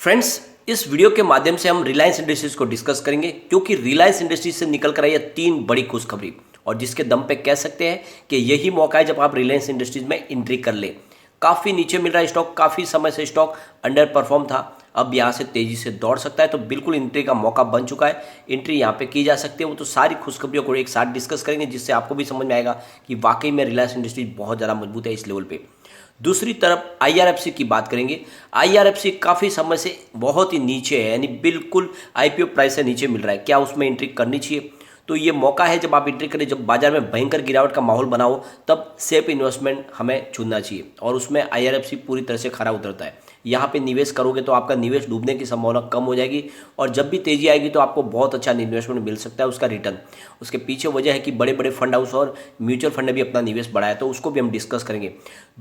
Friends, इस video के माध्यम से हम रिलायंस इंडस्ट्रीज को डिस्कस करेंगे क्योंकि रिलायंस इंडस्ट्रीज से निकल कर आई है तीन बड़ी खुशखबरी और जिसके दम पे कह सकते हैं कि यही मौका है जब आप रिलायंस इंडस्ट्रीज में एंट्री कर ले। काफ़ी नीचे मिल रहा है स्टॉक, काफ़ी समय से स्टॉक अंडर परफॉर्म था, अब यहाँ से तेजी से दौड़ सकता है, तो बिल्कुल एंट्री का मौका बन चुका है। एंट्री यहाँ पे की जा सकती है। वो तो सारी खुशखबरियों को एक साथ डिस्कस करेंगे जिससे आपको भी समझ में आएगा कि वाकई में रिलायंस इंडस्ट्रीज बहुत ज़्यादा मजबूत है इस लेवल पे। दूसरी तरफ आईआरएफसी की बात करेंगे। आईआरएफसी काफ़ी समय से बहुत ही नीचे है, यानी बिल्कुल आईपीओ प्राइस से नीचे मिल रहा है। क्या उसमें एंट्री करनी चाहिए? तो ये मौका है जब आप एंट्री करें, जब बाजार में भयंकर गिरावट का माहौल बना हो, तब सेफ इन्वेस्टमेंट हमें चुनना चाहिए और उसमें आईआरएफसी पूरी तरह से खरा उतरता है। यहाँ पे निवेश करोगे तो आपका निवेश डूबने की संभावना कम हो जाएगी और जब भी तेजी आएगी तो आपको बहुत अच्छा इन्वेस्टमेंट मिल सकता है, उसका रिटर्न। उसके पीछे वजह है कि बड़े बड़े फंड हाउस और म्यूचुअल फंड ने भी अपना निवेश बढ़ाया, तो उसको भी हम डिस्कस करेंगे।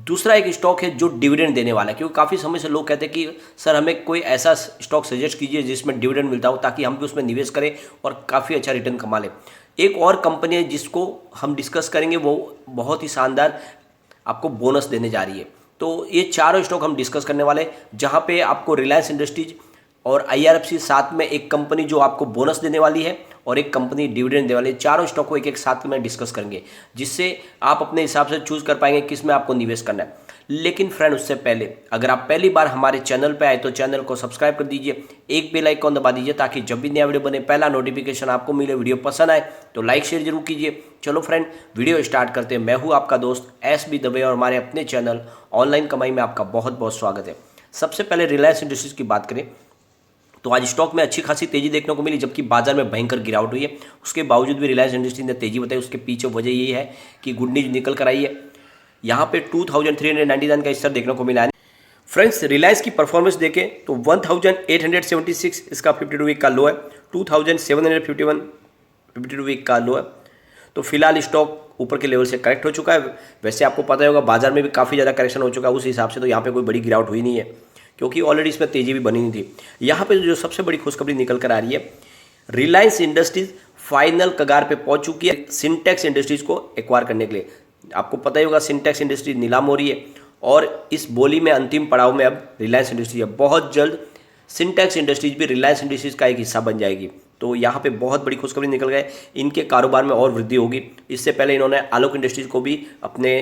दूसरा एक स्टॉक है जो डिविडेंड देने वाला है, क्योंकि काफ़ी समय से लोग कहते हैं कि सर हमें कोई ऐसा स्टॉक सजेस्ट कीजिए जिसमें डिविडेंड मिलता हो ताकि हम भी उसमें निवेश करें और काफ़ी अच्छा रिटर्न कमा लें। एक और कंपनी है जिसको हम डिस्कस करेंगे, वो बहुत ही शानदार आपको बोनस देने जा रही है। तो ये चारों स्टॉक हम डिस्कस करने वाले हैं, जहाँ पे आपको रिलायंस इंडस्ट्रीज और आईआरएफसी साथ में एक कंपनी जो आपको बोनस देने वाली है और एक कंपनी डिविडेंड देने वाली है। चारों स्टॉक को एक एक साथ में डिस्कस करेंगे जिससे आप अपने हिसाब से चूज कर पाएंगे किस में आपको निवेश करना है। लेकिन फ्रेंड, उससे पहले अगर आप पहली बार हमारे चैनल पे आए तो चैनल को सब्सक्राइब कर दीजिए, एक बेल आइकॉन दबा दीजिए ताकि जब भी नया वीडियो बने पहला नोटिफिकेशन आपको मिले। वीडियो पसंद आए तो लाइक शेयर जरूर कीजिए। चलो फ्रेंड, वीडियो स्टार्ट करते हैं। मैं हूँ आपका दोस्त एस बी दवे और हमारे अपने चैनल ऑनलाइन कमाई में आपका बहुत बहुत स्वागत है। सबसे पहले रिलायंस इंडस्ट्रीज की बात करें तो आज स्टॉक में अच्छी खासी तेजी देखने को मिली, जबकि बाजार में भयंकर गिरावट हुई है। उसके बावजूद भी रिलायंस इंडस्ट्रीज ने तेजी बताई। उसके पीछे वजह यही है कि गुड न्यूज निकल कर आई है। यहाँ पे 2399 का स्तर देखने को मिला है। फ्रेंड्स, रिलायंस की परफॉर्मेंस देखें तो 1876 इसका 52 वीक का लो है, 2751 52 वीक का लो है। तो फिलहाल स्टॉक ऊपर के लेवल से करेक्ट हो चुका है। वैसे आपको पता ही होगा बाजार में भी काफ़ी ज़्यादा करेक्शन हो चुका है, उस हिसाब से तो यहाँ पे कोई बड़ी गिरावट हुई नहीं है क्योंकि ऑलरेडी इसमें तेजी भी बनी नहीं थी। यहाँ पे जो सबसे बड़ी खुशखबरी निकल कर आ रही है, रिलायंस इंडस्ट्रीज फाइनल कगार पे पहुंच चुकी है सिंटेक्स इंडस्ट्रीज को एक्वायर करने के लिए। आपको पता ही होगा सिंटेक्स इंडस्ट्रीज नीलाम हो रही है और इस बोली में अंतिम पड़ाव में अब रिलायंस इंडस्ट्रीज है। बहुत जल्द सिंटेक्स इंडस्ट्रीज भी रिलायंस इंडस्ट्रीज का एक हिस्सा बन जाएगी। तो यहाँ पे बहुत बड़ी खुशखबरी निकल गई, इनके कारोबार में और वृद्धि होगी। इससे पहले इन्होंने आलोक इंडस्ट्रीज को भी अपने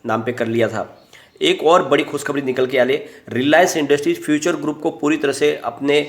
नाम पे कर लिया था। एक और बड़ी खुशखबरी निकल के आले, रिलायंस इंडस्ट्रीज फ्यूचर ग्रुप को पूरी तरह से अपने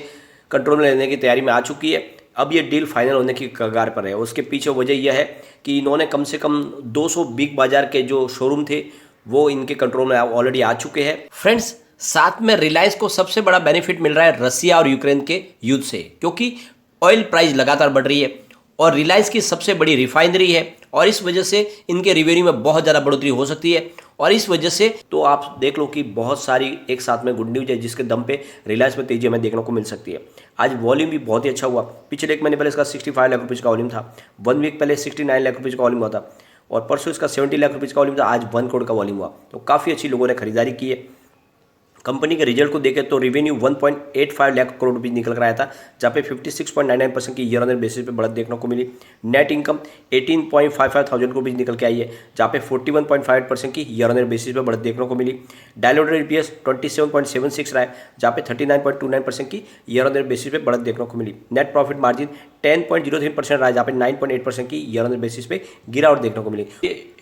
कंट्रोल में लेने की तैयारी में आ चुकी है। अब ये डील फाइनल होने की कगार पर है। उसके पीछे वजह यह है कि इन्होंने कम से कम 200 बिग बाजार के जो शोरूम थे वो इनके कंट्रोल में ऑलरेडी आ चुके हैं। फ्रेंड्स, साथ में रिलायंस को सबसे बड़ा बेनिफिट मिल रहा है रसिया और यूक्रेन के युद्ध से, क्योंकि ऑयल प्राइस लगातार बढ़ रही है और रिलायंस की सबसे बड़ी रिफाइनरी है और इस वजह से इनके रेवेन्यू में बहुत ज़्यादा बढ़ोतरी हो सकती है। और इस वजह से तो आप देख लो कि बहुत सारी एक साथ में गुड न्यूज है जिसके दम पे रिलायंस में तेजी हमें देखने को मिल सकती है। आज वॉल्यूम भी बहुत ही अच्छा हुआ। पिछले एक महीने पहले इसका 65 लाख रुपये का वॉल्यूम था, 1 वीक पहले 69 लाख रुपये का वॉल्यूम हुआ था और परसों इसका 70 लाख रुपये का वॉल्यूम था। आज 1 करोड़ का वॉल्यूम हुआ, तो काफ़ी अच्छी लोगों ने खरीदारी की है। कंपनी के रिजल्ट को देखें तो रेवेन्यू 1.85 लाख करोड़ रुपये निकल कर आया था, जहाँ पे 56.99% की ईयर ऑन ईयर बेसिस पे बढ़त देखने को मिली। नेट इनकम 18.55 थाउजेंड रुपीज़ निकल के आई है, जहाँ पे 41.58% की ईयर ऑन ईयर बेसिस पे बढ़त देखने को मिली। डायलूटेड EPS 27.76 रहा है, जहाँ पे 39.29% की ईयर ऑन ईयर बेसिस पे बढ़त देखने को मिली। नेट प्रॉफिट मार्जिन 10.03% रहा है, जहाँ पे 9.8% की ईयर ऑन ईयर बेसिस पे गिरावट देखने को मिली।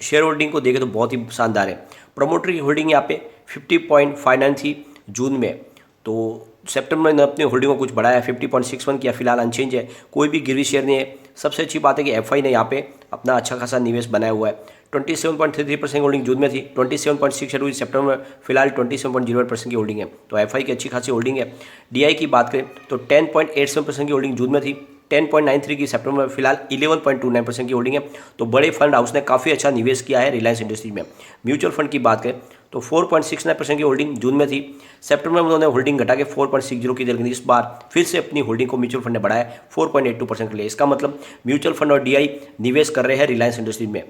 शेयर होल्डिंग को देखें तो बहुत ही शानदार है। प्रमोटर की होल्डिंग यहाँ पे 50.59 थी जून में, तो सितंबर में अपनी होल्डिंग को कुछ बढ़ाया, 50.61 किया। फिलहाल अनचेंज है, कोई भी गिरवी शेयर नहीं है। सबसे अच्छी बात है कि एफआई ने यहाँ पे अपना अच्छा खासा निवेश बनाया हुआ है। 27.33% होल्डिंग जून में थी, 27.68 हुई सितंबर में, फिलहाल 27.08% की होल्डिंग है, तो एफआई की अच्छी खासी होल्डिंग है। डीआई की बात करें तो 10.87% की होल्डिंग जून में थी, 10.93 की सितंबर में, फिलहाल 11.29% की होल्डिंग है। तो बड़े फंड हाउस ने काफ़ी अच्छा निवेश किया है रिलायंस इंडस्ट्रीज में। म्यूचुअल फंड की बात करें तो 4.69% की होल्डिंग जून में थी, सितंबर में उन्होंने होल्डिंग घटा के 4.60 की दर, इस बार फिर से अपनी होल्डिंग को म्यूचुअल फंड ने बढ़ाया 4.82% के लिए। इसका मतलब म्यूचुअल फंड और डीआई निवेश कर रहे हैं रिलायंस इंडस्ट्रीज में।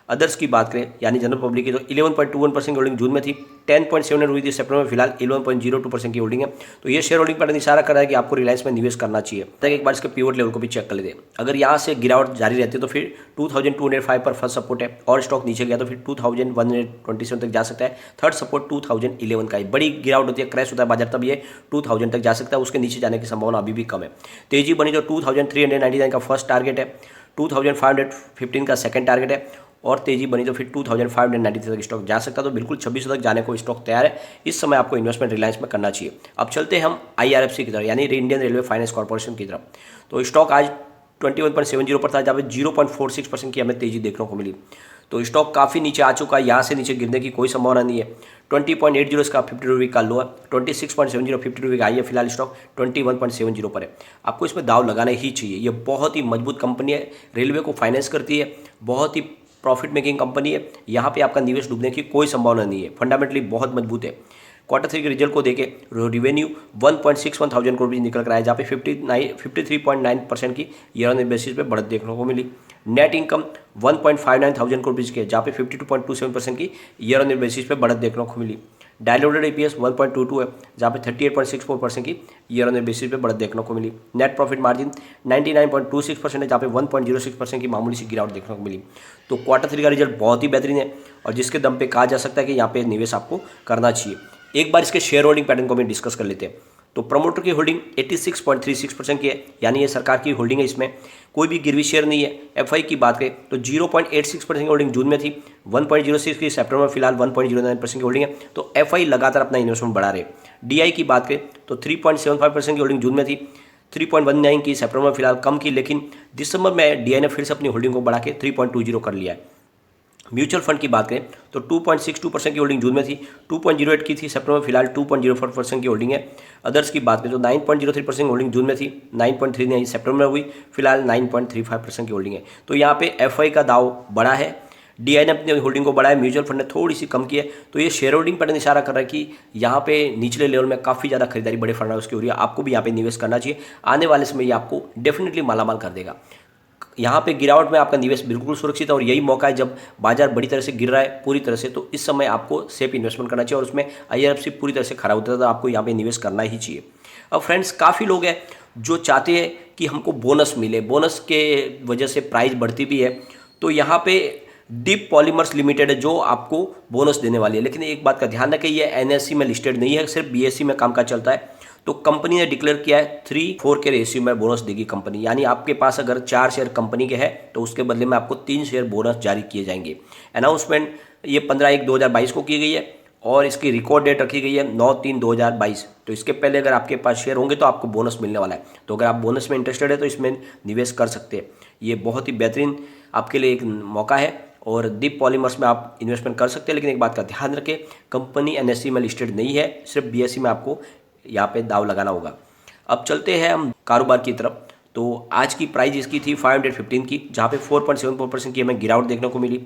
अदर्स की बात करें यानी जनरल पब्लिक की, तो 11.21% की होल्डिंग जून में थी, 10.7 हुई थी सितंबर में, फिलहाल 11.02% की होल्डिंग है। तो ये शेयर होल्डिंग पैटर्न इशारा कर रहा है कि आपको रिलायंस में निवेश करना चाहिए। तक एक बार इसके पिवट लेवल को भी चेक कर लेते हैं। अगर यहाँ से गिरावट जारी रहती है तो फिर 2205 पर फर्स्ट सपोर्ट है, और स्टॉक नीचे गया तो फिर 2127 तक जा सकता है। थर्ड सपोर्ट 2011 का है। बड़ी गिरावट होती है, क्रैश होता है बाजार, तब ये 2000 तक जा सकता है, उसके नीचे जाने की संभावना अभी भी कम है। तेजी बनी तो 2399 का फर्स्ट टारगेट है, 2515 का सेकंड टारगेट है, और तेजी बनी तो फिर 2590 तक स्टॉक जा सकता है। तो बिल्कुल 2600 तक जाने को स्टॉक तैयार है। इस समय आपको इन्वेस्टमेंट रिलायंस में करना चाहिए। अब चलते हैं हम IRFC की तरफ, यानी इंडियन रेलवे फाइनेंस कॉर्पोरेशन की तरफ। तो स्टॉक आज 21.70 पर था, जहाँ पे 0.46% की हमें तेजी देखने को मिली। तो स्टॉक काफ़ी नीचे आ चुका है, यहाँ से नीचे गिरने की कोई संभावना नहीं है। 20.80 इसका 50 रुपये का लो है, 26.70 50 रुपये का आई है। फिलहाल स्टॉक 21.70 पर है। आपको इसमें दाव लगाना ही चाहिए। ये बहुत ही मजबूत कंपनी है, रेलवे को फाइनेंस करती है, बहुत ही प्रॉफिट मेकिंग कंपनी है। यहाँ पे आपका निवेश डूबने की कोई संभावना नहीं है, फंडामेंटली बहुत मजबूत है। क्वार्टर 3 के रिजल्ट को देके रेवेन्यू 1.61 थाउजेंड करोड़ रुपये निकल कर आया, जहाँ पे 53.9% की ईयर ऑन ईयर बेसिस पे बढ़त देखने को मिली। नेट इनकम 1.59 थाउजेंड करोड़ रुपये के, जहाँ पे 52.27% की ईयर ऑन ईयर बेसिस पे बढ़त देखने को मिली। डायलूटेड EPS 1.22 है, जहाँ पे 38.64% की ईयर ऑन ईयर बेसिस पे बढ़त देखने को मिली। नेट प्रॉफिट मार्जिन 99.26% है, जहाँ पे 1.06% की मामूली सी गिरावट देखने को मिली। तो क्वार्टर 3 का रिजल्ट बहुत ही बेहतरीन है, और जिसके दम पे कहा जा सकता है कि यहाँ पे निवेश आपको करना चाहिए। एक बार इसके शेयर होल्डिंग पैटर्न को भी डिस्कस कर लेते हैं। तो प्रमोटर की होल्डिंग 86.36% की है, यानी ये सरकार की होल्डिंग है, इसमें कोई भी गिरवी शेयर नहीं है। FI की बात करें तो 0.86% की होल्डिंग जून में थी, 1.06 की सितंबर में, फिलहाल 1.09% की होल्डिंग है। तो FI लगातार अपना इन्वेस्टमेंट बढ़ा रहे। DI की बात करें तो 3.75% की होल्डिंग जून में थी, 3.19 की सितंबर में, फिलहाल कम की, लेकिन दिसंबर में DI ने फिर से अपनी होल्डिंग को बढ़ा के 3.20 कर लिया है। म्यूचुअल फंड की बात करें तो 2.62% की होल्डिंग जून में थी, 2.08 की थी सितंबर में, फिलहाल 2.04% की होल्डिंग है। अदर्स की बात करें तो 9.03% की होल्डिंग जून में थी, 9.39 सितंबर में हुई, फिलहाल 9.35% की होल्डिंग है। तो यहाँ पे FI का दाव बड़ा है, DI ने अपनी होल्डिंग को बढ़ाया, म्यूचुअल फंड ने थोड़ी सी कम की है। तो ये शेयर होल्डिंग पैटर्न इशारा कर रहा है कि यहाँ पे निचले लेवल में काफ़ी ज़्यादा खरीदारी बड़े फंड हाउस की हो रही है। आपको भी यहाँ पे निवेश करना चाहिए, आने वाले समय ये आपको डेफिनेटली मालामाल कर देगा। यहाँ पे गिरावट में आपका निवेश बिल्कुल सुरक्षित है, और यही मौका है जब बाजार बड़ी तरह से गिर रहा है पूरी तरह से, तो इस समय आपको सेफ इन्वेस्टमेंट करना चाहिए, और उसमें IRFC पूरी तरह से खड़ा होता है, तो आपको यहाँ पे निवेश करना ही चाहिए। अब फ्रेंड्स, काफ़ी लोग हैं जो चाहते हैं कि हमको बोनस मिले, बोनस के वजह से प्राइस बढ़ती भी है। तो यहाँ पे डीप पॉलीमर्स लिमिटेड है जो आपको बोनस देने वाली है, लेकिन एक बात का ध्यान रखें, ये NSE में लिस्टेड नहीं है, सिर्फ BSE में कामकाज चलता है। तो कंपनी ने डिक्लेयर किया है 3:4 के रेशियो में बोनस देगी कंपनी, यानी आपके पास अगर 4 शेयर कंपनी के हैं तो उसके बदले में आपको 3 शेयर बोनस जारी किए जाएंगे। अनाउंसमेंट ये 15/1/2022 को की गई है, और इसकी रिकॉर्ड डेट रखी गई है 9/3/2022। तो इसके पहले अगर आपके पास शेयर होंगे तो आपको बोनस मिलने वाला है। तो अगर आप बोनस में इंटरेस्टेड है तो इसमें निवेश कर सकते हैं। ये बहुत ही बेहतरीन आपके लिए एक मौका है, और दीप पॉलीमर्स में आप इन्वेस्टमेंट कर सकते हैं। लेकिन एक बात का ध्यान रखें, कंपनी NSE में लिस्टेड नहीं है, सिर्फ BSE में आपको यहाँ पे दाव लगाना होगा। अब चलते हैं हम कारोबार की तरफ। तो आज की प्राइस इसकी थी 515 की, जहाँ पे 4.74% की हमें गिरावट देखने को मिली।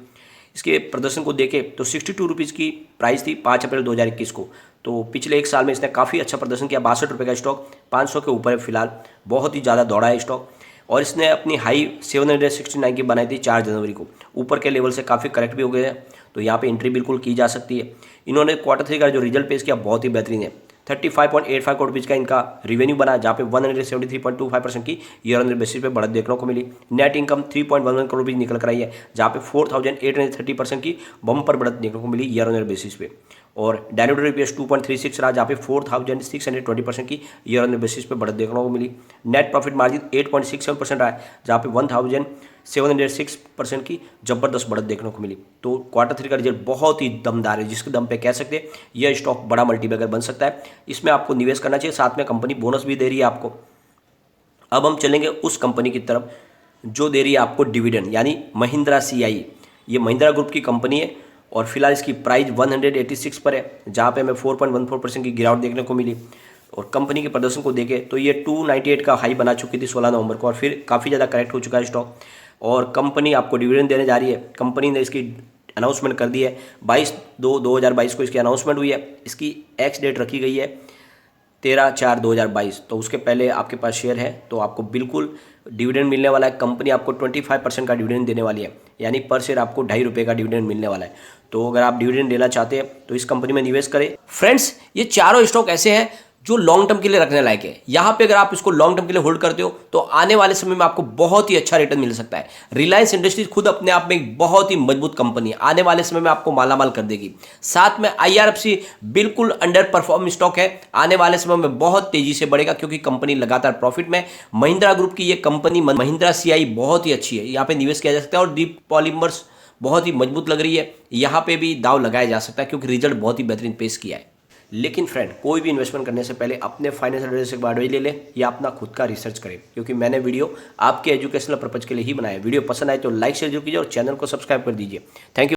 इसके प्रदर्शन को देखें तो 62 रुपीज़ की प्राइस थी 5 अप्रैल 2021 को। तो पिछले एक साल में इसने काफ़ी अच्छा प्रदर्शन किया। 62 रुपये का स्टॉक 500 के ऊपर है, फिलहाल बहुत ही ज़्यादा दौड़ा है स्टॉक, और इसने अपनी हाई 769 की बनाई थी 4 जनवरी को, ऊपर के लेवल से काफ़ी करेक्ट भी हो गए हैं। तो यहाँ पे एंट्री बिल्कुल की जा सकती है। इन्होंने क्वार्टर 3 का जो रिजल्ट पेश किया बहुत ही बेहतरीन है। 35.85 करोड़ रुपीज़ का इनका रेवेन्यू बना, जहाँ पे 173.25% की ईयर ऑन ईयर बेसिस पे बढ़त देखने को मिली। नेट इनकम 3.11 करोड़ रुपीज़ निकल कर आई है, जहाँ पे 4,830% की बम्पर बढ़त देखने को मिली ईयर ऑन ईयर बेसिस पे। और डायलूटेड EPS 2.36 रहा, जहाँ पे 4,620% की ईयर ऑन ईयर बेसिस पे बढ़त देखने को मिली। नेट प्रॉफिट मार्जिन 8.67% रहा है, जहाँ पे 1,706% की जबरदस्त बढ़त देखने को मिली। तो क्वार्टर 3 का रिजल्ट बहुत ही दमदार है, जिसके दम पे कह सकते हैं यह स्टॉक बड़ा मल्टीबैगर बन सकता है। इसमें आपको निवेश करना चाहिए, साथ में कंपनी बोनस भी दे रही है आपको। अब हम चलेंगे उस कंपनी की तरफ जो दे रही है आपको डिविडेंड, यानी महिंद्रा CI। ये महिंद्रा ग्रुप की कंपनी है, और फिलहाल इसकी प्राइस 186 पर है, जहाँ पे हमें 4.14% की गिरावट देखने को मिली। और कंपनी के प्रदर्शन को देखें तो ये 298 का हाई बना चुकी थी 16 नवंबर को, और फिर काफ़ी ज़्यादा करेक्ट हो चुका है स्टॉक, और कंपनी आपको डिविडेंड देने जा रही है। कंपनी ने इसकी अनाउंसमेंट कर दी है, 22/2/2022 को इसकी अनाउंसमेंट हुई है। इसकी एक्स डेट रखी गई है 13/4/2022, तो उसके पहले आपके पास शेयर है तो आपको बिल्कुल डिविडेंड मिलने वाला है। कंपनी आपको 25% का डिविडेंड देने वाली है, यानी पर शेयर आपको ₹2.5 का डिविडेंड मिलने वाला है। तो अगर आप डिविडेंड लेना चाहते हैं तो इस कंपनी में निवेश करें। फ्रेंड्स, ये चारों स्टॉक ऐसे हैं जो लॉन्ग टर्म के लिए रखने लायक है। यहाँ पे अगर आप इसको लॉन्ग टर्म के लिए होल्ड करते हो तो आने वाले समय में आपको बहुत ही अच्छा रिटर्न मिल सकता है। रिलायंस इंडस्ट्रीज खुद अपने आप में एक बहुत ही मजबूत कंपनी है, आने वाले समय में आपको मालामाल कर देगी। साथ में IRFC बिल्कुल अंडर परफॉर्म स्टॉक है, आने वाले समय में बहुत तेजी से बढ़ेगा क्योंकि कंपनी लगातार प्रॉफिट में। महिंद्रा ग्रुप की ये कंपनी महिंद्रा CI बहुत ही अच्छी है, यहाँ पे निवेश किया जा सकता है। और दीप पॉलीमर्स बहुत ही मजबूत लग रही है, यहाँ पे भी दाव लगाया जा सकता है क्योंकि रिजल्ट बहुत ही बेहतरीन पेश किया है। लेकिन फ्रेंड, कोई भी इन्वेस्टमेंट करने से पहले अपने फाइनेंशियल एडवाइजर से एडवाइस ले लें या अपना खुद का रिसर्च करें, क्योंकि मैंने वीडियो आपके एजुकेशनल पर्पज के लिए ही बनाया है। वीडियो पसंद आए तो लाइक शेयर जरूर कीजिए और चैनल को सब्सक्राइब कर दीजिए। Thank you.